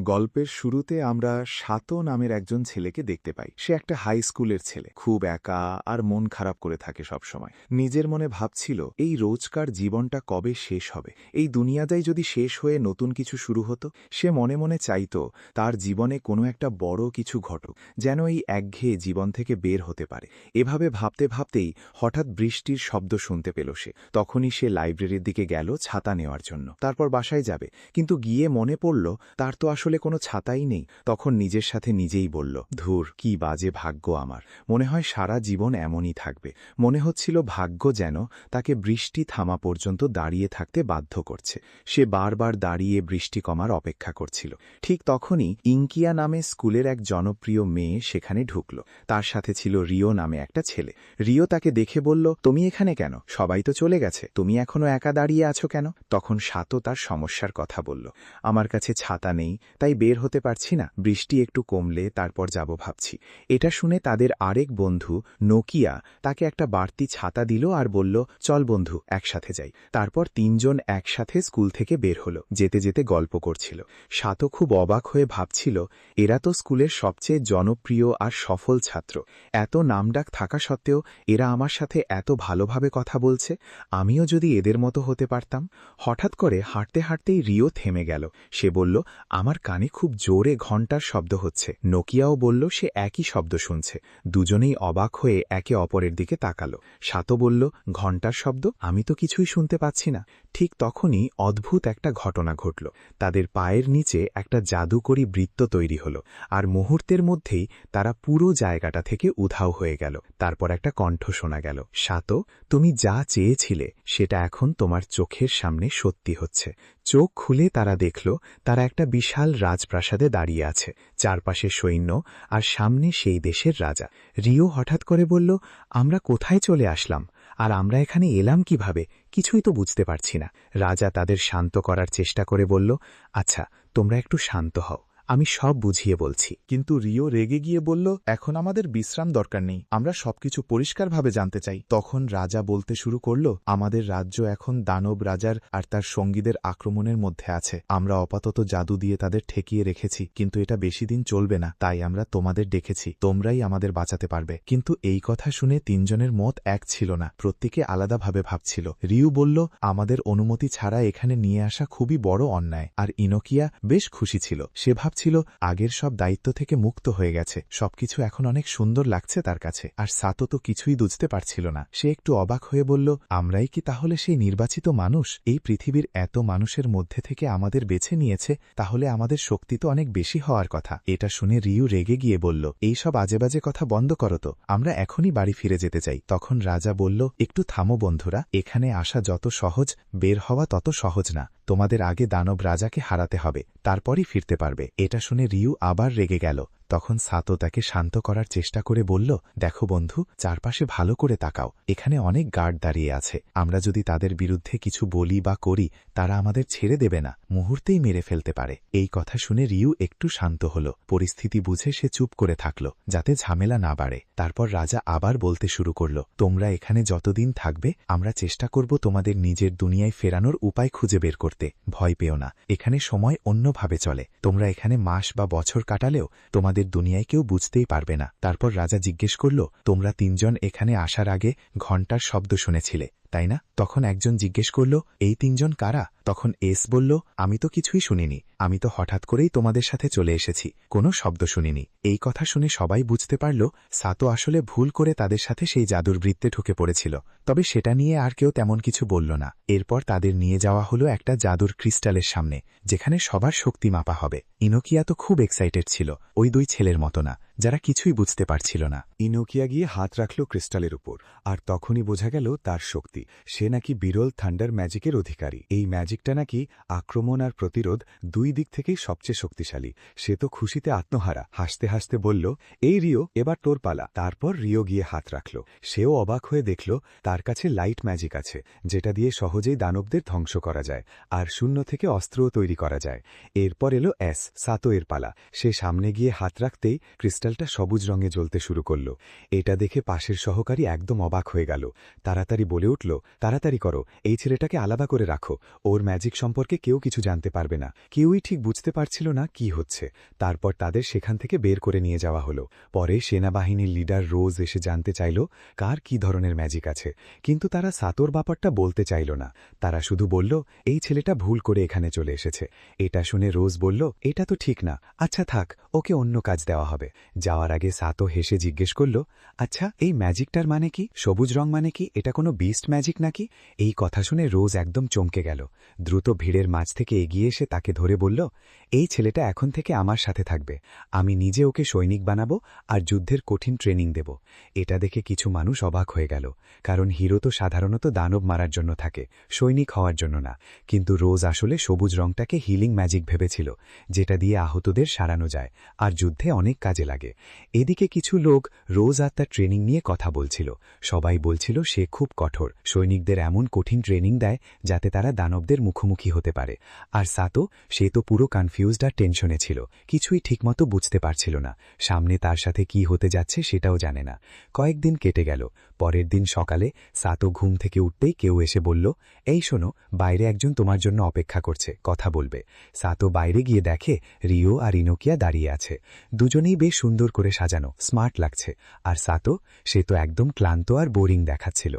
গল্পের শুরুতে আমরা সাতো নামের একজন ছেলেকে দেখতে পাই। সে একটা হাই স্কুলের ছেলে, খুব একা আর মন খারাপ করে থাকে সবসময়। নিজের মনে ভাবছিল এই রোজকার জীবনটা কবে শেষ হবে, এই দুনিয়াটাই যদি শেষ হয়ে নতুন কিছু শুরু হতো। সে মনে মনে চাইতো তার জীবনে কোনো একটা বড় কিছু ঘটুক, যেন এই একঘেয়ে জীবন থেকে বের হতে পারে। এভাবে ভাবতে ভাবতেই হঠাৎ বৃষ্টির শব্দ শুনতে পেল সে। তখনই সে লাইব্রেরির দিকে গেল ছাতা নেওয়ার জন্য, তারপর বাসায় যাবে। কিন্তু গিয়ে মনে পড়ল তার তো আসলে কোনো ছাতাই নেই। তখন নিজের সাথে নিজেই বলল, ধুর, কি বাজে ভাগ্য আমার। মনে হয় সারা জীবন এমনই থাকবে। মনে হচ্ছিল ভাগ্য যেন তাকে বৃষ্টি থামা পর্যন্ত দাঁড়িয়ে থাকতে বাধ্য করছে। সে বারবার দাঁড়িয়ে বৃষ্টি কমার অপেক্ষা করছিল। ঠিক তখনই ইঙ্কিয়া নামে স্কুলের এক জনপ্রিয় মেয়ে সেখানে ঢুকল। তার সাথে ছিল রিও নামে একটা ছেলে। রিও তাকে দেখে বলল, তুমি এখানে কেন? সবাই তো চলে গেছে, তুমি এখনো একা দাঁড়িয়ে আছো কেন? তখন সাতো তার সমস্যার কথা বলল। আমার কাছে ছাতা নেই, তাই বের হতে পারছি না। বৃষ্টি একটু কমলে তারপর যাব ভাবছি। এটা শুনে তাদের আরেক বন্ধু নোকিয়া তাকে একটা বাড়তি ছাতা দিল আর বলল, চল বন্ধু, একসাথে যাই। তারপর তিনজন একসাথে স্কুল থেকে বের হলো। যেতে যেতে গল্প করছিল। সাতো খুব অবাক হয়ে ভাবছিল, এরা তো স্কুলের সবচেয়ে জনপ্রিয় আর সফল ছাত্র। এত নামডাক থাকা সত্ত্বেও এরা আমার সাথে এত ভালোভাবে কথা বলছে। আমিও যদি এদের মতো হতে পারতাম। হঠাৎ করে হাঁটতে হাঁটতেই রিও থেমে গেল। সে বলল, আমার কানে খুব জোরে ঘণ্টার শব্দ হচ্ছে। নোকিয়াও বলল সে একই শব্দ শুনছে। দুজনেই অবাক হয়ে একে অপরের দিকে তাকালো। সাতো বলল, ঘণ্টার শব্দ? আমি তো কিছুই শুনতে পাচ্ছি না। ঠিক তখনই অদ্ভুত একটা ঘটনা ঘটল। তাদের পায়ের নিচে একটা জাদুকরী বৃত্ত তৈরি হল, আর মুহূর্তের মধ্যেই তারা পুরো জায়গাটা থেকে উধাও হয়ে গেল। তারপর একটা কণ্ঠ শোনা গেল, সাতো, তুমি যা চেয়েছিলে সেটা এখন তোমার চোখের সামনে সত্যি হচ্ছে। চোখ খুলে তারা দেখল তারা একটা বিশাল রাজপ্রাসাদে দাঁড়িয়ে আছে, চারপাশে সৈন্য আর সামনে সেই দেশের রাজা। রিও হঠাৎ করে বলল, আমরা কোথায় চলে আসলাম? আর আমরা এখানে এলাম কিভাবে? কিছুই তো বুঝতে পারছি না। রাজা তাদের শান্ত করার চেষ্টা করে বলল, আচ্ছা, তোমরা একটু শান্ত হও, আমি সব বুঝিয়ে বলছি। কিন্তু রিও রেগে গিয়ে বলল, এখন আমাদের বিশ্রাম দরকার নেই, আমরা সবকিছু পরিষ্কারভাবে জানতে চাই। তখন রাজা বলতে শুরু করল, আমাদের রাজ্য এখন দানব রাজার আর তার সঙ্গীদের আক্রমণের মধ্যে আছে। আমরা আপাতত জাদু দিয়ে তাদের ঠেকিয়ে রেখেছি, কিন্তু এটা বেশি দিন চলবে না। তাই আমরা তোমাদের ডেকেছি, তোমরাই আমাদের বাঁচাতে পারবে। কিন্তু এই কথা শুনে তিনজনের মত এক ছিল না, প্রত্যেকে আলাদাভাবে ভাবছিল। রিউ বলল, আমাদের অনুমতি ছাড়া এখানে নিয়ে আসা খুবই বড় অন্যায়। আর ইনোকিয়া বেশ খুশি ছিল। সে ভাবছিল আগের সব দায়িত্ব থেকে মুক্ত হয়ে গেছে, সবকিছু এখন অনেক সুন্দর লাগছে তার কাছে। আর সাতো তো কিছুই বুঝতে পারছিল না। সে একটু অবাক হয়ে বলল, আমরাই কি তাহলে সেই নির্বাচিত মানুষ? এই পৃথিবীর এত মানুষের মধ্যে থেকে আমাদের বেছে নিয়েছে, তাহলে আমাদের শক্তি তো অনেক বেশি হওয়ার কথা। এটা শুনে রিউ রেগে গিয়ে বলল, এই সব আজেবাজে কথা বন্ধ করো তো, আমরা এখনই বাড়ি ফিরে যেতে চাই। তখন রাজা বলল, একটু থামো বন্ধুরা, এখানে আসা যত সহজ, বের হওয়া তত সহজ না। তোমাদের আগে দানব রাজাকে হারাতে হবে, তারপরই ফিরতে পারবে। এটা শুনে রিউ আবার রেগে গেল। তখন সাতো তাকে শান্ত করার চেষ্টা করে বলল, দেখো বন্ধু, চারপাশে ভালো করে তাকাও, এখানে অনেক গার্ড দাঁড়িয়ে আছে। আমরা যদি তাদের বিরুদ্ধে কিছু বলি বা করি, তারা আমাদের ছেড়ে দেবে না, মুহূর্তেই মেরে ফেলতে পারে। এই কথা শুনে রিউ একটু শান্ত হল। পরিস্থিতি বুঝে সে চুপ করে থাকল, যাতে ঝামেলা না বাড়ে। তারপর রাজা আবার বলতে শুরু করল, তোমরা এখানে যতদিন থাকবে, আমরা চেষ্টা করব তোমাদের নিজের দুনিয়ায় ফেরানোর উপায় খুঁজে বের করতে। ভয় পেও না, এখানে সময় অন্যভাবে চলে। তোমরা এখানে মাস বা বছর কাটালেও তোমাদের দুনিয়ায় কেউ বুঝতেই পারবে না। তারপর রাজা জিজ্ঞেস করল, তোমরা তিনজন এখানে আসার আগে ঘণ্টার শব্দ শুনেছিলে, তাই না? তখন একজন জিজ্ঞেস করল, এই তিনজন কারা? তখন এস বলল, আমি তো কিছুই শুনিনি, আমি তো হঠাৎ করেই তোমাদের সাথে চলে এসেছি, কোনো শব্দ শুনিনি। এই কথা শুনে সবাই বুঝতে পারল সাতো আসলে ভুল করে তাদের সাথে সেই জাদুর বৃত্তে ঢুকে পড়েছিল। তবে সেটা নিয়ে আর কেউ তেমন কিছু বলল না। এরপর তাদের নিয়ে যাওয়া হলো একটা জাদুর ক্রিস্টালের সামনে, যেখানে সবার শক্তি মাপা হবে। ইনোকিয়া তো খুব এক্সাইটেড ছিল, ওই দুই ছেলের মতো না, যারা কিছুই বুঝতে পারছিল না। ইনোকিয়া গিয়ে হাত রাখল ক্রিস্টালের উপর, আর তখনই বোঝা গেল তার শক্তি। সে নাকি বিরল থান্ডার ম্যাজিকের অধিকারী। এই ম্যাজিকটা নাকি আক্রমণ আর প্রতিরোধ দুই দিক থেকেই সবচেয়ে শক্তিশালী। সে তো খুশিতে আত্মহারা, হাসতে হাসতে বলল, এই রিও, এবার তোর পালা। তারপর রিও গিয়ে হাত রাখল। সেও অবাক হয়ে দেখল তার কাছে লাইট ম্যাজিক আছে, যেটা দিয়ে সহজেই দানবদের ধ্বংস করা যায়, আর শূন্য থেকে অস্ত্রও তৈরি করা যায়। এরপর এলো সাতো এর পালা। সে সামনে গিয়ে হাত রাখতেই ক্রিস্টাল ক্রিস্টালটা সবুজ রঙে জ্বলতে শুরু করল। এটা দেখে পাশের সহকারী একদম অবাক হয়ে গেল। তাড়াতাড়ি বলে উঠল, তাড়াতাড়ি করো, এই ছেলেটাকে আলাদা করে রাখো, ওর ম্যাজিক সম্পর্কে কেউ কিছু জানতে পারবে না। কেউই ঠিক বুঝতে পারছিল না কি হচ্ছে। তারপর তাদের সেখান থেকে বের করে নিয়ে যাওয়া হলো। পরে সেনাবাহিনীর লিডার রোজ এসে জানতে চাইল কার কি ধরনের ম্যাজিক আছে, কিন্তু তারা সাতোর ব্যাপারটা বলতে চাইল না। তারা শুধু বলল, এই ছেলেটা ভুল করে এখানে চলে এসেছে। এটা শুনে রোজ বলল, এটা তো ঠিক না, আচ্ছা থাক, ওকে অন্য কাজ দেওয়া হবে। যাওয়ার আগে সাতো হেসে জিজ্ঞেস করল, আচ্ছা এই ম্যাজিকটার মানে কি? সবুজ রং মানে কি? এটা কোনো বিস্ট ম্যাজিক নাকি? এই কথা শুনে রোজ একদম চমকে গেল। দ্রুত ভিড়ের মাঝ থেকে এগিয়ে এসে তাকে ধরে বলল, এই ছেলেটা এখন থেকে আমার সাথে থাকবে। আমি নিজে ওকে সৈনিক বানাবো আর যুদ্ধের কঠিন ট্রেনিং দেব। এটা দেখে কিছু মানুষ অবাক হয়ে গেল, কারণ হিরো তো সাধারণত দানব মারার জন্য থাকে, সৈনিক হওয়ার জন্য না। কিন্তু রোজ আসলে সবুজ রংটাকে হিলিং ম্যাজিক ভেবেছিল, যেটা দিয়ে আহতদের সারানো যায় আর যুদ্ধে অনেক কাজে লাগে। এদিকে কিছু লোক রোজ আর তার ট্রেনিং নিয়ে কথা বলছিল। সবাই বলছিল সে খুব কঠোর, সৈনিকদের এমন কঠিন ট্রেনিং দেয় যাতে তারা দানবদের মুখোমুখি হতে পারে। আর সাতো, সে তো পুরো কনফিউজড আর টেনশনে ছিল, কিছুই ঠিকমতো বুঝতে পারছিল না। সামনে তার সাথে কি হতে যাচ্ছে সেটাও জানে না। কয়েকদিন কেটে গেল। পরের দিন সকালে সাতো ঘুম থেকে উঠতেই কেউ এসে বলল, এই শোনো, বাইরে একজন তোমার জন্য অপেক্ষা করছে, কথা বলবে। সাতো বাইরে গিয়ে দেখে রিও আর ইনোকিয়া দাঁড়িয়ে আছে। দুজনেই বেশ সুন্দর করে সাজানো, স্মার্ট লাগছে। আর সাতো, সে তো একদম ক্লান্ত আর বোরিং দেখাচ্ছিল।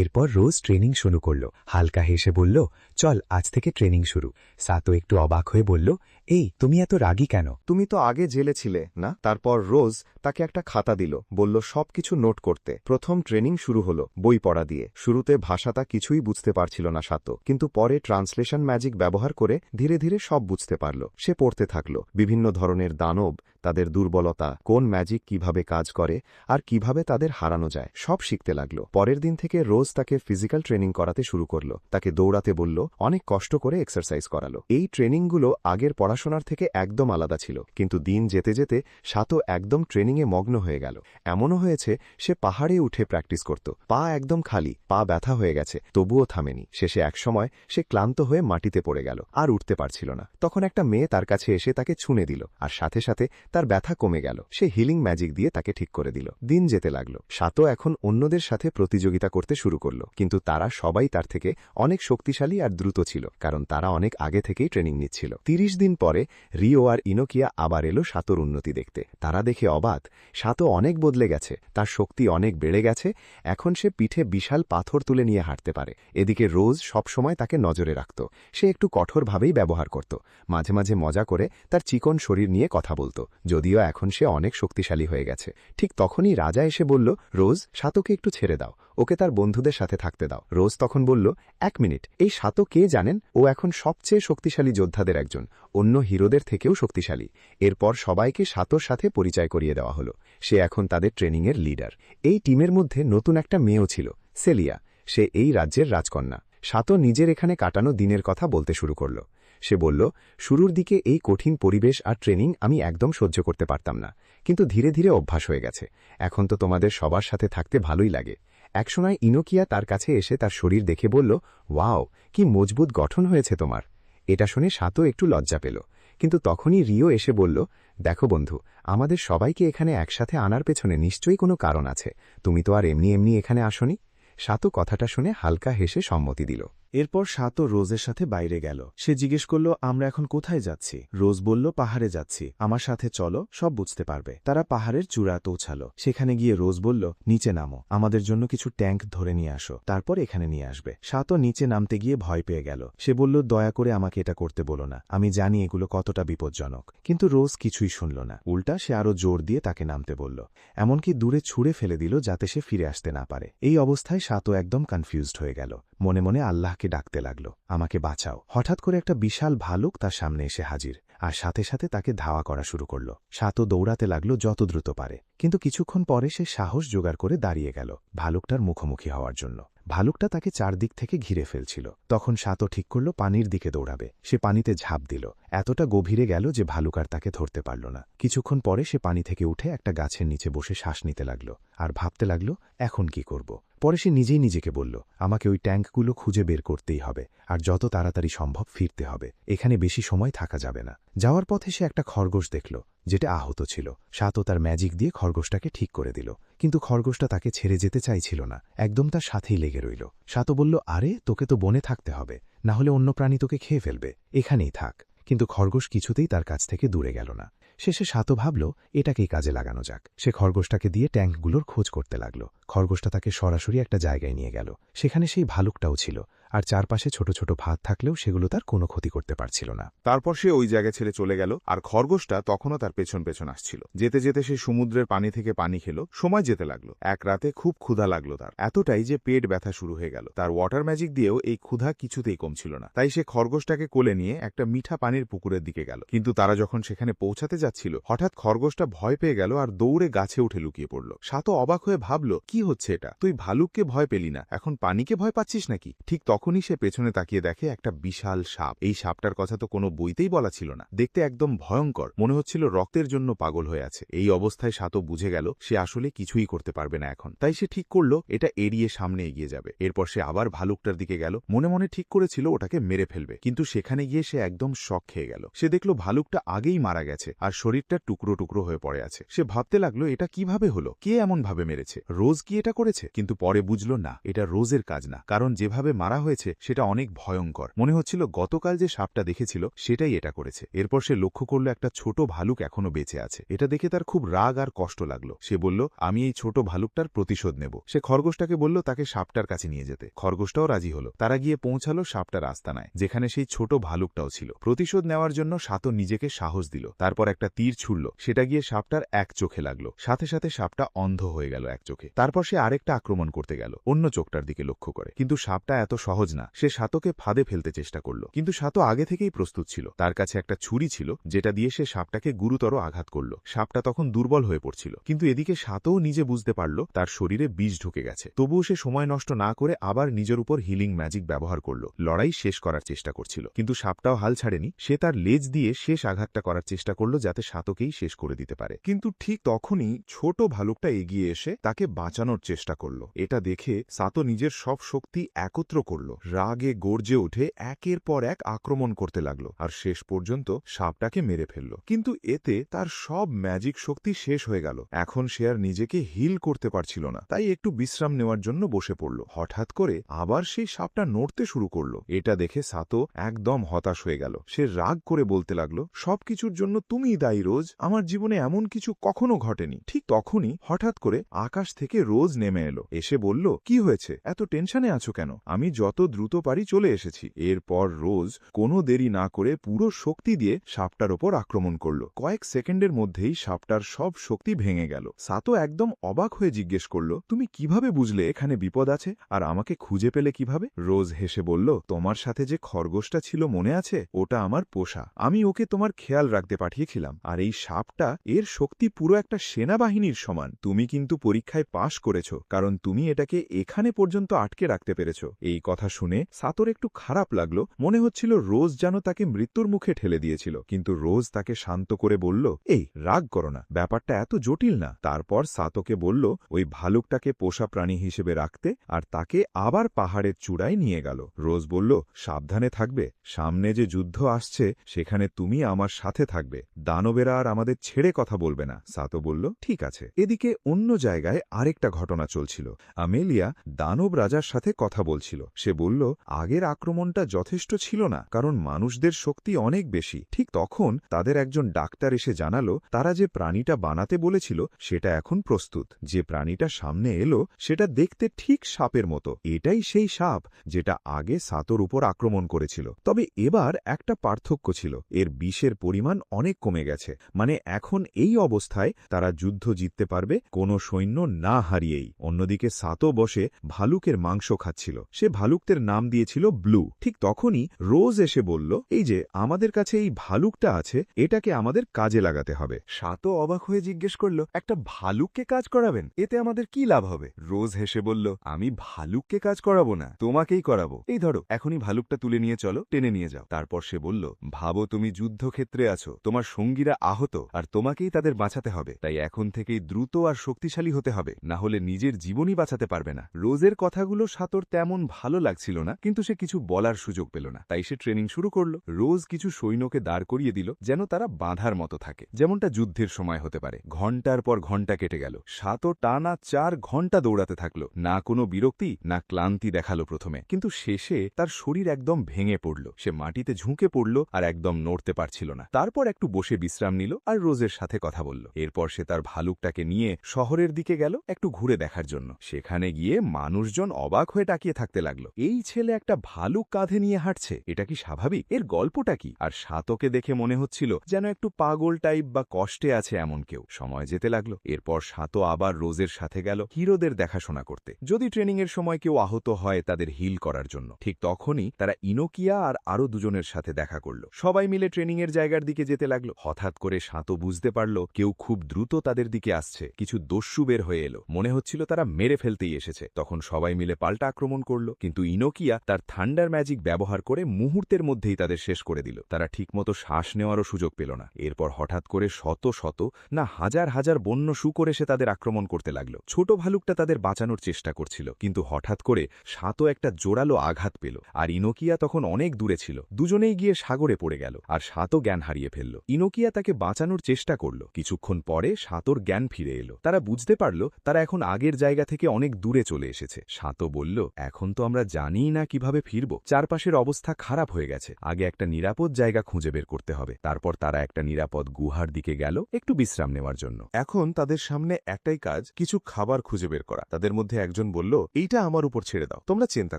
এরপর রোজ ট্রেনিং শুরু করল। হালকা হেসে বলল, চল আজ থেকে ট্রেনিং শুরু। সাতো একটু অবাক হয়ে বলল, এই তুমি এত রাগী কেন? তুমি তো আগে জেলে ছিলে না? তারপর রোজ তাকে একটা খাতা দিল, বলল সবকিছু নোট করতে। প্রথম ট্রেনিং শুরু হলো বই পড়া দিয়ে। শুরুতে ভাষাটা কিছুই বুঝতে পারছিল না সাতো, কিন্তু পরে ট্রান্সলেশন ম্যাজিক ব্যবহার করে ধীরে ধীরে সব বুঝতে পারল। সে পড়তে থাকল বিভিন্ন ধরনের দানব, তাদের দুর্বলতা, কোন ম্যাজিক কিভাবে কাজ করে আর কিভাবে তাদের হারানো যায়, সব শিখতে লাগল। পরের দিন থেকে রোজ তাকে ফিজিক্যাল ট্রেনিং করাতে শুরু করল। তাকে দৌড়াতে বলল, অনেক কষ্ট করে এক্সারসাইজ করালো। এই ট্রেনিংগুলো আগের পড়াশোনার থেকে একদম আলাদা ছিল, কিন্তু দিন যেতে যেতে সাতো একদম ট্রেনিংয়ে মগ্ন হয়ে গেল। এমনও হয়েছে সে পাহাড়ে উঠে প্র্যাকটিস করত, পা একদম খালি, পা ব্যথা হয়ে গেছে, তবুও থামেনি। শেষে একসময় সে ক্লান্ত হয়ে মাটিতে পড়ে গেল, আর উঠতে পারছিল না। তখন একটা মেয়ে তার কাছে এসে তাকে ছুঁয়ে দিল, আর সাথে সাথে তার ব্যথা কমে গেল। সে হিলিং ম্যাজিক দিয়ে তাকে ঠিক করে দিল। দিন যেতে লাগলো। সাতো এখন অন্যদের সাথে প্রতিযোগিতা করতে শুরু করল, কিন্তু তারা সবাই তার থেকে অনেক শক্তিশালী আর দ্রুত ছিল, কারণ তারা অনেক আগে থেকেই ট্রেনিং নিচ্ছিল। ৩০ দিন পরে রিও আর ইনোকিয়া আবার এলো সাতোর উন্নতি দেখতে। তারা দেখে অবাক, সাতো অনেক বদলে গেছে, তার শক্তি অনেক বেড়ে গেছে, এখন সে পিঠে বিশাল পাথর তুলে নিয়ে হাঁটতে পারে। এদিকে রোজ সবসময় তাকে নজরে রাখত। সে একটু কঠোরভাবেই ব্যবহার করত, মাঝে মাঝে মজা করে তার চিকন শরীর নিয়ে কথা বলত, যদিও এখন সে অনেক শক্তিশালী হয়ে গেছে। ঠিক তখনই রাজা এসে বলল, রোজ, সাতোকে একটু ছেড়ে দাও, ওকে তার বন্ধুদের সাথে থাকতে দাও। রোজ তখন বলল, এক মিনিট, এই সাতো কে জানেন? ও এখন সবচেয়ে শক্তিশালী যোদ্ধাদের একজন, অন্য হিরোদের থেকেও শক্তিশালী। এরপর সবাইকে সাতোর সাথে পরিচয় করিয়ে দেওয়া হলো। সে এখন তাদের ট্রেনিংয়ের লিডার। এই টিমের মধ্যে নতুন একটা মেয়েও ছিল, সেলিয়া। সে এই রাজ্যের রাজকন্যা। সাতো নিজের এখানে কাটানো দিনের কথা বলতে শুরু করল। সে বলল, শুরুর দিকে এই কঠিন পরিবেশ আর ট্রেনিং আমি একদম সহ্য করতে পারতাম না, কিন্তু ধীরে ধীরে অভ্যাস হয়ে গেছে। এখন তো তোমাদের সবার সাথে থাকতে ভালোই লাগে। একসময় ইনোকিয়া তার কাছে এসে তার শরীর দেখে বলল, ওয়াও, কি মজবুত গঠন হয়েছে তোমার। এটা শুনে সাতো একটু লজ্জা পেল, কিন্তু তখনই রিও এসে বলল, দেখো বন্ধু, আমাদের সবাইকে এখানে একসাথে আনার পেছনে নিশ্চয়ই কোনো কারণ আছে, তুমি তো আর এমনি এমনি এখানে আসনি। সাতো কথাটা শুনে হালকা হেসে সম্মতি দিল। এরপর সাতো রোজের সাথে বাইরে গেল। সে জিজ্ঞেস করল, আমরা এখন কোথায় যাচ্ছি? রোজ বলল, পাহাড়ে যাচ্ছি, আমার সাথে চলো, সব বুঝতে পারবে। তারা পাহাড়ের চূড়া পৌঁছালো। সেখানে গিয়ে রোজ বলল, নিচে নামো, আমাদের জন্য কিছু ট্যাঙ্ক ধরে নিয়ে আসো, তারপর এখানে নিয়ে আসবে। সাতো নিচে নামতে গিয়ে ভয় পেয়ে গেল। সে বলল, দয়া করে আমাকে এটা করতে বলো না, আমি জানি এগুলো কতটা বিপজ্জনক। কিন্তু রোজ কিছুই শুনল না, উল্টা সে আরো জোর দিয়ে তাকে নামতে বলল, এমনকি দূরে ছুঁড়ে ফেলে দিল যাতে সে ফিরে আসতে না পারে। এই অবস্থায় সাতো একদম কনফিউজড হয়ে গেল। মনে মনে আল্লাহকে ডাকতে লাগল, আমাকে বাঁচাও। হঠাৎ করে একটা বিশাল ভালুক তার সামনে এসে হাজির, আর সাথে সাথে তাকে ধাওয়া করা শুরু করল। সাতো দৌড়াতে লাগল যত দ্রুত পারে, কিন্তু কিছুক্ষণ পরে সে সাহস জোগাড় করে দাঁড়িয়ে গেল ভালুকটার মুখোমুখি হওয়ার জন্য। ভালুকটা তাকে চারদিক থেকে ঘিরে ফেলছিল। তখন সাতো ঠিক করল পানির দিকে দৌড়াবে। সে পানিতে ঝাঁপ দিল, এতটা গভীরে গেল যে ভালুক আর তাকে ধরতে পারল না। কিছুক্ষণ পরে সে পানি থেকে উঠে একটা গাছের নিচে বসে শ্বাস নিতে লাগল, আর ভাবতে লাগল এখন কি করব। পরে সে নিজেই নিজেকে বলল, আমাকে ওই ট্যাঙ্কগুলো খুঁজে বের করতেই হবে, আর যত তাড়াতাড়ি সম্ভব ফিরতে হবে, এখানে বেশি সময় থাকা যাবে না। যাওয়ার পথে সে একটা খরগোশ দেখল, যেটা আহত ছিল। সাতো তার ম্যাজিক দিয়ে খরগোশটাকে ঠিক করে দিল, কিন্তু খরগোশটা তাকে ছেড়ে যেতে চাইছিল না, একদম তার সাথেই লেগে রইল। সাতো বলল, আরে তোকে তো বনে থাকতে হবে, না হলে অন্য প্রাণী তোকে খেয়ে ফেলবে, এখানেই থাক। কিন্তু খরগোশ কিছুতেই তার কাছ থেকে দূরে গেল না। শেষে সাতো ভাবল এটাকেই কাজে লাগানো যাক। সে খরগোশটাকে দিয়ে ট্যাঙ্কগুলোর খোঁজ করতে লাগল। খরগোশটা তাকে সরাসরি একটা জায়গায় নিয়ে গেল। সেখানে সেই ভালুকটাও ছিল, আর চারপাশে ছোট ছোট ফাঁদ থাকলেও সেগুলো তার কোনো ক্ষতি করতে পারছিল না। তারপর সে ওই জায়গা ছেড়ে চলে গেল, আর খরগোশটা তখনও তার পেছন পেছন আসছিল। যেতে যেতে সে সমুদ্রের পানি থেকে পানি খেল। সময় যেতে লাগলো। এক রাতে খুব ক্ষুধা লাগলো তার, এতটাই যে পেট ব্যথা শুরু হয়ে গেল। তার ওয়াটার ম্যাজিক দিয়েও এই ক্ষুধা কিছুতেই কমছিল না। তাই সে খরগোশটাকে কোলে নিয়ে একটা মিঠা পানির পুকুরের দিকে গেল। কিন্তু তারা যখন সেখানে পৌঁছাতে যাচ্ছিল, হঠাৎ খরগোশটা ভয় পেয়ে গেল আর দৌড়ে গাছে উঠে লুকিয়ে পড়ল। সাতো অবাক হয়ে ভাবল, কি হচ্ছে এটা? তুই ভালুককে ভয় পেলি না, এখন পানিকে ভয় পাচ্ছিস নাকি? ঠিক তখনই সে পেছনে তাকিয়ে দেখে একটা বিশাল সাপ। এই সাপটার কথা তো কোনো বইতেই বলা ছিল না। দেখতে একদম ভয়ঙ্কর, মনে হচ্ছিল রক্তের জন্য পাগল হয়ে আছে। এই অবস্থায় সাতো বুঝে গেল সে আসলে কিছুই করতে পারবে না এখন। তাই সে ঠিক করলো এটা এড়িয়ে সামনে এগিয়ে যাবে। এরপর সে আবার ভালুকটার দিকে গেল। মনে মনে ঠিক করেছিল ওটাকে মেরে ফেলবে, কিন্তু সেখানে গিয়ে সে একদম শক খেয়ে গেল। সে দেখল ভালুকটা আগেই মারা গেছে আর শরীরটা টুকরো টুকরো হয়ে পড়ে আছে। সে ভাবতে লাগলো এটা কিভাবে হলো, কে এমন ভাবে মেরেছে? রোজ কি এটা করেছে? কিন্তু পরে বুঝল না, এটা রোজের কাজ না, কারণ যেভাবে মারা হয়েছে সেটা অনেক ভয়ঙ্কর। মনে হচ্ছিল গতকাল যে সাপটা দেখেছিল সেটাই এটা করেছে। এরপর সে লক্ষ্য করল একটা ছোট ভালুক এখনো বেঁচে আছে। এটা দেখে তার খুব রাগ আর কষ্ট লাগলো। সে বলল, আমি এই ছোট ভালুকটার প্রতিশোধ নেব। সে খরগোশটাকে বলল তাকে সাপটার কাছে নিয়ে যেতে। খরগোশটাও রাজি হলো। তারা গিয়ে পৌঁছালো সাপটার আস্তানায়, যেখানে সেই ছোট ভালুকটাও ছিল। প্রতিশোধ নেওয়ার জন্য সাতো নিজেকে সাহস দিল। তারপর একটা তীর ছুড়ল, সেটা গিয়ে সাপটার এক চোখে লাগলো। সাথে সাথে সাপটা অন্ধ হয়ে গেল এক চোখে। তারপর সে আরেকটা আক্রমণ করতে গেল, অন্য চোখটার দিকে লক্ষ্য করে। কিন্তু সাপটা এত সহজ না। সে সাতোকে ফাঁদে ফেলতে চেষ্টা করলো, কিন্তু সাতো আগে থেকেই প্রস্তুত ছিল। তার কাছে একটা ছুরি ছিল, যেটা দিয়ে সে সাপটাকে গুরুতর আঘাত করল। সাপটা তখন দুর্বল হয়ে পড়ছিল, কিন্তু এদিকে সাতোও নিজে বুঝতে পারল তার শরীরে বিষ ঢুকে গেছে। তবুও সে সময় নষ্ট না করে আবার নিজের উপর হিলিং ম্যাজিক ব্যবহার করল। লড়াই শেষ করার চেষ্টা করছিল, কিন্তু সাপটাও হাল ছাড়েনি। সে তার লেজ দিয়ে শেষ আঘাতটা করার চেষ্টা করল, যাতে সাতোকেই শেষ করে দিতে পারে। কিন্তু ঠিক তখনই ছোট ভালুকটা এগিয়ে এসে তাকে বাঁচানোর চেষ্টা করল। এটা দেখে সাতো নিজের সব শক্তি একত্র করল। রাগে গর্জে উঠে একের পর এক আক্রমণ করতে লাগলো, আর শেষ পর্যন্ত সাপটাকে মেরে ফেলল। কিন্তু এতে তার সব ম্যাজিক শক্তি শেষ হয়ে গেল। এখন সে আর নিজেকে হিল করতে পারছিল না, তাই একটু বিশ্রাম নেওয়ার জন্য বসে পড়ল। হঠাৎ করে আবার সেই সাপটা নড়তে শুরু করলো। এটা দেখে সাতো একদম হতাশ হয়ে গেল। সে রাগ করে বলতে লাগলো, সবকিছুর জন্য তুমিই দায়ী রোজ, আমার জীবনে এমন কিছু কখনো ঘটেনি। ঠিক তখনই হঠাৎ করে আকাশ থেকে রোজ নেমে এলো। এসে বলল, কি হয়েছে, এত টেনশনে আছো কেন? আমি যত দ্রুত পারি চলে এসেছি। এরপর রোজ কোনো দেরি না করে পুরো শক্তি দিয়ে সাপটার ওপর আক্রমণ করলো। কয়েক সেকেন্ডের মধ্যেই সাপটার সব শক্তি ভেঙে গেল। সাতো একদম অবাক হয়ে জিজ্ঞেস করলো, তুমি কিভাবে বুঝলে এখানে বিপদ আছে, আর আমাকে খুঁজে পেলে কিভাবে? রোজ হেসে বলল, তোমার সাথে যে খরগোশটা ছিল মনে আছে? ওটা আমার পোষা। আমি ওকে তোমার খেয়াল রাখতে পাঠিয়েছিলাম। আর এই সাপটা, এর শক্তি পুরো একটা সেনাবাহিনীর সমান। তুমি কিন্তু পরীক্ষায় পাশ করেছো, কারণ তুমি এটাকে এখানে পর্যন্ত আটকে রাখতে পেরেছো। এই কথা শুনে সাতোর একটু খারাপ লাগলো। মনে হচ্ছিল রোজ যেন তাকে মৃত্যুর মুখে ঠেলে দিয়েছিল। কিন্তু রোজ তাকে শান্ত করে বলল, এই রাগ করো না, ব্যাপারটা এত জটিল না। তারপর সাতোকে বলল ওই ভালুকটাকে পোষা প্রাণী হিসেবে রাখতে, আর তাকে আবার পাহাড়ের চূড়ায় নিয়ে গেল। রোজ বলল, সাবধানে থাকবে, সামনে যে যুদ্ধ আসছে সেখানে তুমি আমার সাথে থাকবে, দানবেরা আর আমাদের ছেড়ে কথা বলবে না। সাতো বলল, ঠিক আছে। এদিকে অন্য জায়গায় আরেকটা ঘটনা চলছিল। আমেলিয়া দানব রাজার সাথে কথা বলছিল। সে বলল, আগের আক্রমণটা যথেষ্ট ছিল না, কারণ মানুষদের শক্তি অনেক বেশি। ঠিক তখন তাদের একজন ডাক্তার এসে জানালো, তারা যে প্রাণীটা বানাতে বলেছিল সেটা এখন প্রস্তুত। যে প্রাণীটা সামনে এলো সেটা দেখতে ঠিক সাপের মতো। এটাই সেই সাপ যেটা আগে সাতোর উপর আক্রমণ করেছিল। তবে এবার একটা পার্থক্য ছিল, এর বিষের পরিমাণ অনেক কমে গেছে। মানে এখন এই অবস্থায় তারা যুদ্ধ জিততে পারবে কোনো সৈন্য না হারিয়েই। অন্যদিকে সাতো বসে ভালুকের মাংস খাচ্ছিল। সে ভালুকদের নাম দিয়েছিল ব্লু। ঠিক তখনই রোজ এসে বলল, এই যে আমাদের কাছে এই ভালুকটা আছে, এটাকে আমাদের কাজে লাগাতে হবে। সাতো অবাক হয়ে জিজ্ঞেস করল, একটা ভালুককে কাজ করাবেন? এতে আমাদের কি লাভ হবে? রোজ হেসে বলল, আমি ভালুককে কাজ করাবো না, তোমাকেই করাবো। এই ধরো, এখনই ভালুকটা তুলে নিয়ে চলো, টেনে নিয়ে যাও। তারপর সে বলল, ভাবো তুমি যুদ্ধক্ষেত্রে আছো, তোমার সঙ্গীরা আহত, আর তোমাকেই তাদের বাঁচাতে হবে। তাই এখন থেকেই দ্রুত আর শক্তিশালী হতে হবে, না হলে নিজের জীবনই বাঁচাতে পারবে না। রোজের কথাগুলো সাতোর তেমন ভালো লাগে লাগছিল না, কিন্তু সে কিছু বলার সুযোগ পেল না, তাই সে ট্রেনিং শুরু করলো। রোজ কিছু সৈন্যকে দাঁড় করিয়ে দিল যেন তারা বাঁধার মতো থাকে, যেমনটা যুদ্ধের সময় হতে পারে। ঘণ্টার পর ঘণ্টা কেটে গেল। সাতো টানা 4 ঘণ্টা দৌড়াতে থাকলো। না কোনো বিরক্তি না ক্লান্তি দেখালো প্রথমে, কিন্তু শেষে তার শরীর একদম ভেঙে পড়ল। সে মাটিতে ঝুঁকে পড়ল আর একদম নড়তে পারছিল না। তারপর একটু বসে বিশ্রাম নিল আর রোজের সাথে কথা বলল। এরপর সে তার ভালুকটাকে নিয়ে শহরের দিকে গেল একটু ঘুরে দেখার জন্য। সেখানে গিয়ে মানুষজন অবাক হয়ে তাকিয়ে থাকতে লাগলো। এই ছেলে একটা ভালুক কাঁধে নিয়ে হাঁটছে, এটা কি স্বাভাবিক? এর গল্পটা কি? আর সাতোকে দেখে মনে হচ্ছিল যেন একটু পাগল টাইপ বা কষ্টে আছে এমন কেউ। সময় যেতে লাগলো। এরপর সাতো আবার রোজের সাথে গেল হিরোদের দেখাশোনা করতে, যদি ট্রেনিংয়ের সময় কেউ আহত হয় তাদের হিল করার জন্য। ঠিক তখনই তারা ইনোকিয়া আর আরো দুজনের সাথে দেখা করল। সবাই মিলে ট্রেনিংয়ের জায়গার দিকে যেতে লাগলো। হঠাৎ করে সাতো বুঝতে পারল কেউ খুব দ্রুত তাদের দিকে আসছে। কিছু দস্যু বের হয়ে এলো, মনে হচ্ছিল তারা মেরে ফেলতেই এসেছে। তখন সবাই মিলে পাল্টা আক্রমণ করল, কিন্তু ইনোকিয়া তার থান্ডার ম্যাজিক ব্যবহার করে মুহূর্তের মধ্যেই তাদের শেষ করে দিল। তারা ঠিকমতো শ্বাস নেওয়ারও সুযোগ পেল না। এরপর হঠাৎ করে শত শত না হাজার হাজার বন্য শুকর এসে তাদের আক্রমণ করতে লাগলো। ছোট ভালুকটা তাদের বাঁচানোর চেষ্টা করছিল, কিন্তু হঠাৎ করে সাতো একটা জোরালো আঘাত পেল। আর ইনোকিয়া তখন অনেক দূরে ছিল। দুজনেই গিয়ে সাগরে পড়ে গেল আর সাতো জ্ঞান হারিয়ে ফেলল। ইনোকিয়া তাকে বাঁচানোর চেষ্টা করল। কিছুক্ষণ পরে সাতোর জ্ঞান ফিরে এলো। তারা বুঝতে পারল তারা এখন আগের জায়গা থেকে অনেক দূরে চলে এসেছে। সাতো বলল, এখন তো আমরা জানিই না কিভাবে ফিরব। চারপাশের অবস্থা খারাপ হয়ে গেছে। আগে একটা নিরাপদ জায়গা খুঁজে বের করতে হবে। তারপর তারা একটা নিরাপদ গুহার দিকে গেল একটু বিশ্রাম নেওয়ার জন্য। এখন তাদের সামনে একটাই কাজ, কিছু খাবার খুঁজে বের করা। তাদের মধ্যে একজন বলল, এইটা আমার উপর ছেড়ে দাও, তোমরা চিন্তা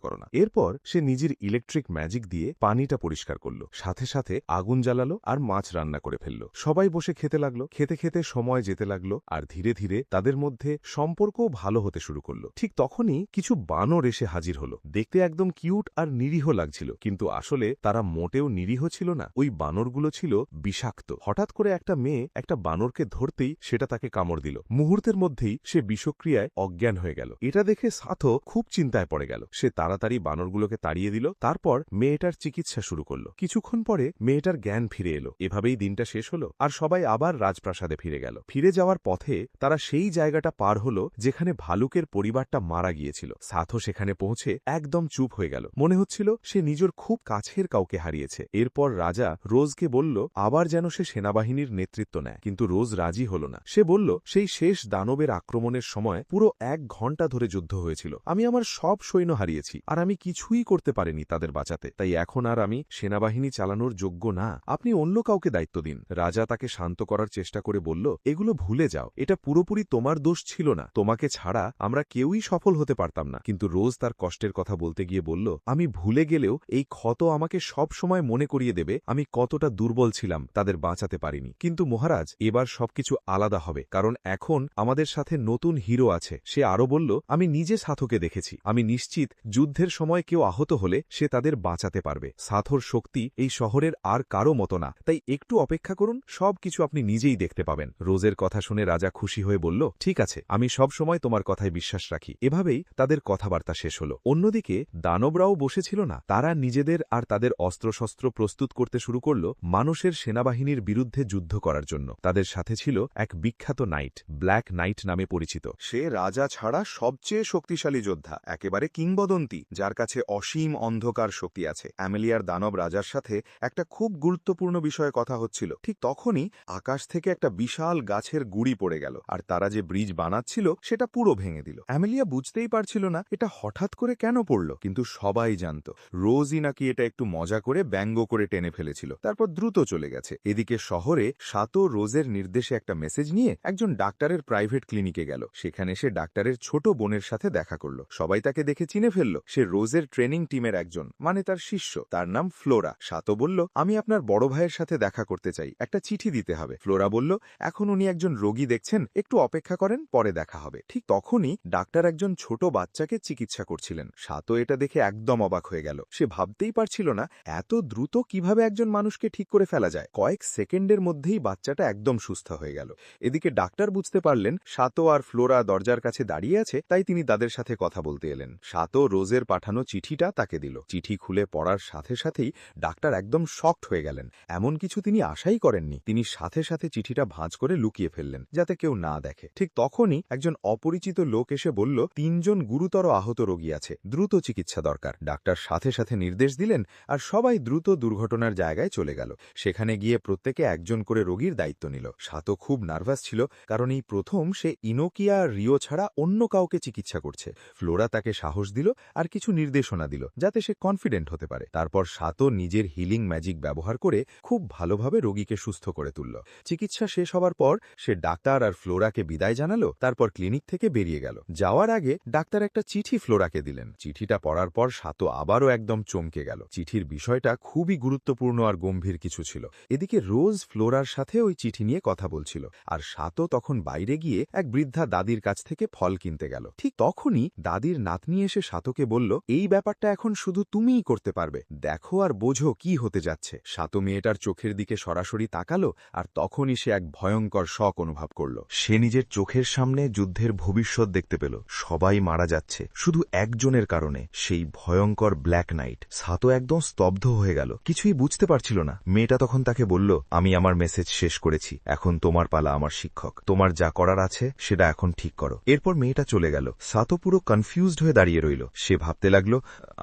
করো না। এরপর সে নিজের ইলেকট্রিক ম্যাজিক দিয়ে পানিটা পরিষ্কার করলো, সাথে সাথে আগুন জ্বালালো আর মাছ রান্না করে ফেললো। সবাই বসে খেতে লাগলো। খেতে খেতে সময় যেতে লাগলো আর ধীরে ধীরে তাদের মধ্যে সম্পর্কও ভালো হতে শুরু করলো। ঠিক তখনই কিছু বানর এসে হাজির হলো। দেখতে একদম কিউট আর নিরীহ লাগছিল, কিন্তু আসলে তারা মোটেও নিরীহ ছিল না। ওই বানরগুলো ছিল বিষাক্ত। হঠাৎ করে একটা মেয়ে একটা বানরকে ধরতেই সেটা তাকে কামড় দিল। মুহূর্তের মধ্যেই সে বিষক্রিয়ায় অজ্ঞান হয়ে গেল। এটা দেখে সাথো খুব চিন্তায় পড়ে গেল। সে তাড়াতাড়ি বানরগুলোকে তাড়িয়ে দিল। তারপর মেয়েটার চিকিৎসা শুরু করলো। কিছুক্ষণ পরে মেয়েটার জ্ঞান ফিরে এলো। এভাবেই দিনটা শেষ হলো আর সবাই আবার রাজপ্রাসাদে ফিরে গেল। ফিরে যাওয়ার পথে তারা সেই জায়গাটা পার হলো যেখানে ভালুকের পরিবারটা মারা গিয়েছিল। সাথো সেখানে পৌঁছে একদম চুপ হয়ে গেল। মনে হচ্ছিল সে নিজের খুব কাছের কাউকে হারিয়েছে। এরপর রাজা রোজকে বলল আবার যেন সে সেনাবাহিনীর নেতৃত্ব নেয়, কিন্তু রোজ রাজি হল না। সে বলল, সেই শেষ দানবের আক্রমণের সময় পুরো 1 ঘণ্টা ধরে যুদ্ধ হয়েছিল। আমি আমার সব সৈন্য হারিয়েছি আর আমি কিছুই করতে পারিনি তাদের বাঁচাতে। তাই এখন আর আমি সেনাবাহিনী চালানোর যোগ্য না। আপনি অন্য কাউকে দায়িত্ব দিন। রাজা তাকে শান্ত করার চেষ্টা করে বলল, এগুলো ভুলে যাও। এটা পুরোপুরি তোমার দোষ ছিল না। তোমাকে ছাড়া আমরা কেউই সফল হতে পারতাম না। কিন্তু রোজ তার কষ্টের কথা বলতে গিয়ে বলল, আমি ভুলে গেলেও এই ক্ষত আমাকে সব সময় মনে করিয়ে দেবে আমি কতটা দুর্বল ছিলাম, তাদের বাঁচাতে পারিনি। কিন্তু মহারাজ, এবার সবকিছু আলাদা হবে, কারণ এখন আমাদের সাথে নতুন হিরো আছে। সে আরো বলল, আমি নিজে সাথোকে দেখেছি। আমি নিশ্চিত যুদ্ধের সময় কেউ আহত হলে সে তাদের বাঁচাতে পারবে। সাথোর শক্তি এই শহরের আর কারো মতো না। তাই একটু অপেক্ষা করুন, সবকিছু আপনি নিজেই দেখতে পাবেন। রোজের কথা শুনে রাজা খুশি হয়ে বলল, ঠিক আছে, আমি সব সময় তোমার কথায় বিশ্বাস রাখি। এভাবেই তাদের কথাবার্তা শেষ হলো। অন্যদিকে দানবরাও বসেছিল না। তারা নিজেদের আর তাদের অস্ত্রশস্ত্র প্রস্তুত করতে শুরু করল মানুষের সেনাবাহিনীর বিরুদ্ধে যুদ্ধ করার জন্য। তাদের সাথে ছিল এক বিখ্যাত নাইট, ব্ল্যাক নাইট নামে পরিচিত। সে রাজা ছাড়া সবচেয়ে শক্তিশালী যোদ্ধা, একেবারে কিংবদন্তি, যার কাছে অসীম অন্ধকার শক্তি আছে। অ্যামেলিয়ার দানব রাজার সাথে একটা খুব গুরুত্বপূর্ণ বিষয়ে কথা হচ্ছিল। ঠিক তখনই আকাশ থেকে একটা বিশাল গাছের গুড়ি পড়ে গেল আর তারা যে ব্রিজ বানাচ্ছিল সেটা পুরো ভেঙে দিল। অ্যামেলিয়া বুঝতেই পারছিল না এটা হঠাৎ করে কেন পড়ল, কিন্তু সবাই জানত রোজই নাকি এটা একটু মজা করে ব্যঙ্গ করে টেনে ফেলেছিল। তারপর দ্রুত চলে গেছে। এদিকে শহরে সাতো রোজের নির্দেশে একটা মেসেজ নিয়ে একজন ডাক্তারের প্রাইভেট ক্লিনিকে গেল। সেখানে সে ডাক্তারের ছোট বোনের সাথে দেখা করল। সবাই তাকে দেখে চিনে ফেলল। সে রোজের ট্রেনিং টিমের একজন, মানে তার শিষ্য। তার নাম ফ্লোরা। সাতো বলল, আমি আপনার বড় ভাইয়ের সাথে দেখা করতে চাই, একটা চিঠি দিতে হবে। ফ্লোরা বলল, এখন উনি একজন রোগী দেখছেন, একটু অপেক্ষা করেন, পরে দেখা হবে। ঠিক তখনই ডাক্তার একজন ছোট বাচ্চাকে চিকিৎসা করছিলেন। সাতো এটা দেখে একদম অবাক হয়ে গেল। সে ভাবতেই পারছিল না এত দ্রুত কিভাবে একজন মানুষকে ঠিক করে ফেলা যায়। কয়েক সেকেন্ডের মধ্যেই বাচ্চাটা একদম সুস্থ হয়ে গেল। এদিকে ডাক্তার বুঝতে পারলেন সাতো আর ফ্লোরা দরজার কাছে দাঁড়িয়ে আছে, তাই তিনি তাদের সাথে কথা বলতে এলেন। সাতো রোজের পাঠানো চিঠিটা তাকে দিল। চিঠি খুলে পড়ার সাথে সাথেই ডাক্তার একদম শকড হয়ে গেলেন। এমন কিছু তিনি আশাই করেননি। তিনি সাথে সাথে চিঠিটা ভাঁজ করে লুকিয়ে ফেললেন যাতে কেউ না দেখে। ঠিক তখনই একজন অপরিচিত লোক এসে বলল, 3 জন গুরুতর আহত রোগী আছে, দ্রুত চিকিৎসা দরকার। ডাক্তার সাথে সাথে নির্দেশ দিলেন আর সবাই দ্রুত দুর্ঘটনার জায়গায় চলে গেল। সেখানে গিয়ে প্রত্যেকে একজন করে রোগীর দায়িত্ব নিল। সাতো খুব নার্ভাস ছিল, কারণ এই প্রথম সে ইনোকিয়া আর রিও ছাড়া অন্য কাউকে চিকিৎসা করছে। ফ্লোরা তাকে সাহস দিল আর কিছু নির্দেশনা দিল যাতে সে কনফিডেন্ট হতে পারে। তারপর সাতো নিজের হিলিং ম্যাজিক ব্যবহার করে খুব ভালোভাবে রোগীকে সুস্থ করে তুলল। চিকিৎসা শেষ হবার পর সে ডাক্তার আর ফ্লোরাকে বিদায় জানালো, তারপর ক্লিনিক থেকে বেরিয়ে গেল। যাওয়ার আগে ডাক্তার একটা চিঠি ফ্লোরাকে দিলেন। চিঠিটা পড়ার পর সাতো আবারও একদম চমকে গেল। চিঠির বিষয়টা খুবই গুরুত্বপূর্ণ আর গম্ভীর কিছু ছিল। এদিকে রোজ ফ্লোরার সাথে ওই চিঠি নিয়ে কথা বলছিল, আর সাতো তখন বাইরে গিয়ে এক বৃদ্ধা দাদির কাছ থেকে ফল কিনতে গেল। ঠিক তখনই দাদির নাতনি এসে সাতোকে বলল, এই ব্যাপারটা এখন শুধু তুমিই করতে পারবে, দেখো আর বোঝো কি হতে যাচ্ছে। সাতো মেয়েটার চোখের দিকে সরাসরি তাকালো, আর তখনই সে এক ভয়ঙ্কর শক অনুভব করল। সে নিজের চোখের সামনে যুদ্ধের ভবিষ্যৎ দেখতে পেল। সবাই মারা যাচ্ছে শুধু একজনের কারণে, সেই ভয়ঙ্কর ব্ল্যাক নাইট। সাতো একদম স্তব্ধ হয়ে গেল, কিছুই বুঝতে পারছিল না। মেয়েটা তখন তাকে বলল, আমি আমার মেসেজ শেষ করেছি, এখন তোমার পালা আমার শিক্ষক। তোমার যা করার আছে সেটা এখন ঠিক করো। এরপর মেয়েটা চলে গেল। সাতো পুরো কনফিউজড হয়ে দাঁড়িয়ে রইল। সে ভাবতে লাগলো,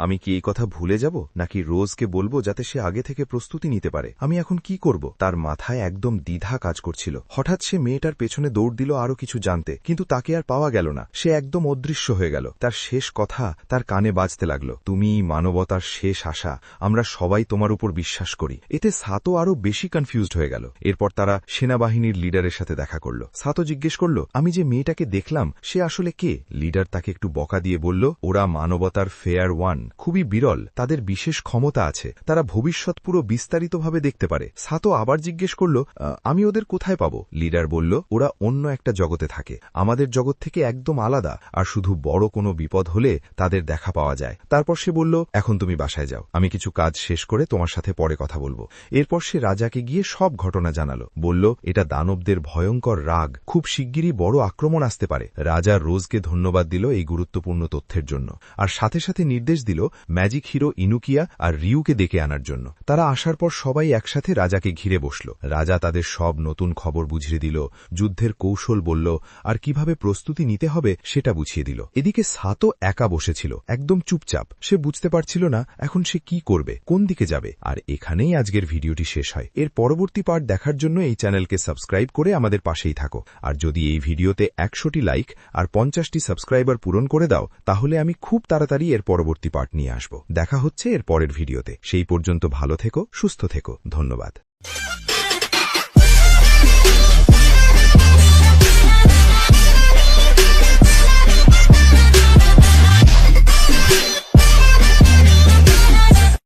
আমি কি এই কথা ভুলে যাব, নাকি রোজকে বলবো যাতে সে আগে থেকে প্রস্তুতি নিতে পারে? আমি এখন কি করব? তার মাথায় একদম দ্বিধা কাজ করছিল। হঠাৎ সে মেয়েটার পেছনে দৌড় দিল আরো কিছু জানতে, কিন্তু তাকে আর পাওয়া গেল না। সে একদম অদৃশ্য হয়ে গেল। তার শেষ কথা তার কানে বাজতে লাগলো, তুমি মানবতার শেষ আশা, আমরা সবাই তোমার উপর বিশ্বাস করি। এতে সাতো আরো বেশি কনফিউজড হয়ে গেল। এরপর তারা সেনাবাহিনীর লিডারের সাথে দেখা করল। সাতো জিজ্ঞেস করল, আমি যে মেয়েটাকে দেখলাম সে আসলে কে? লিডার তাকে একটু বকা দিয়ে বলল, ওরা মানবতার ফেয়ার ওয়ান, খুবই বিরল, তাদের বিশেষ ক্ষমতা আছে, তারা ভবিষ্যৎ পুরো বিস্তারিতভাবে দেখতে পারে। সাতো আবার জিজ্ঞেস করল, আমি ওদের কোথায় পাবো? লিডার বলল, ওরা অন্য একটা জগতে থাকে, আমাদের জগৎ থেকে একদম আলাদা, আর শুধু বড় কোনো বিপদ হলে তাদের দেখা পাওয়া যায়। তারপর সে বলল, এখন তুমি বাসায় যাও, আমি কিছু কাজ শেষ করে তোমার সাথে পরে কথা বলবো। এরপর সে রাজাকে গিয়ে সব ঘটনা জানালো। বলল, এটা দানবদের ভয়ঙ্কর রাগ, খুব শিগগিরই বড় আক্রমণ আসতে পারে। রাজা রোজকে ধন্যবাদ দিল এই গুরুত্বপূর্ণ তথ্যের জন্য, আর সাথে সাথে নির্দেশ দিল ম্যাজিক হিরো ইনুকিয়া আর রিউকে ডেকে আনার জন্য। তারা আসার পর সবাই একসাথে রাজাকে ঘিরে বসল। রাজা তাদের সব নতুন খবর বুঝিয়ে দিল, যুদ্ধের কৌশল বলল, আর কিভাবে প্রস্তুতি নিতে হবে সেটা বুঝিয়ে দিল। এদিকে সাতো একা বসেছিল, একদম চুপচাপ। সে বুঝতে পারছিল না এখন সে কি করবে, কোন দিকে যাবে। আর এখানেই আজকের ভিডিওটি শেষ হয়। এর পরবর্তী পার্ট দেখার জন্য এই চ্যানেলকে সাবস্ক্রাইব করে আমাদের পাশেই থাকো। আর যদি এই ভিডিওতে 100টি লাইক আর 50টি সাবস্ক্রাইবার পূরণ করে দাও, তাহলে আমি খুব তাড়াতাড়ি এর পরবর্তী পার্ট নিয়ে আসব। দেখা হচ্ছে এর পরের ভিডিওতে। সেই পর্যন্ত ভালো থেকো, সুস্থ থেকো। ধন্যবাদ।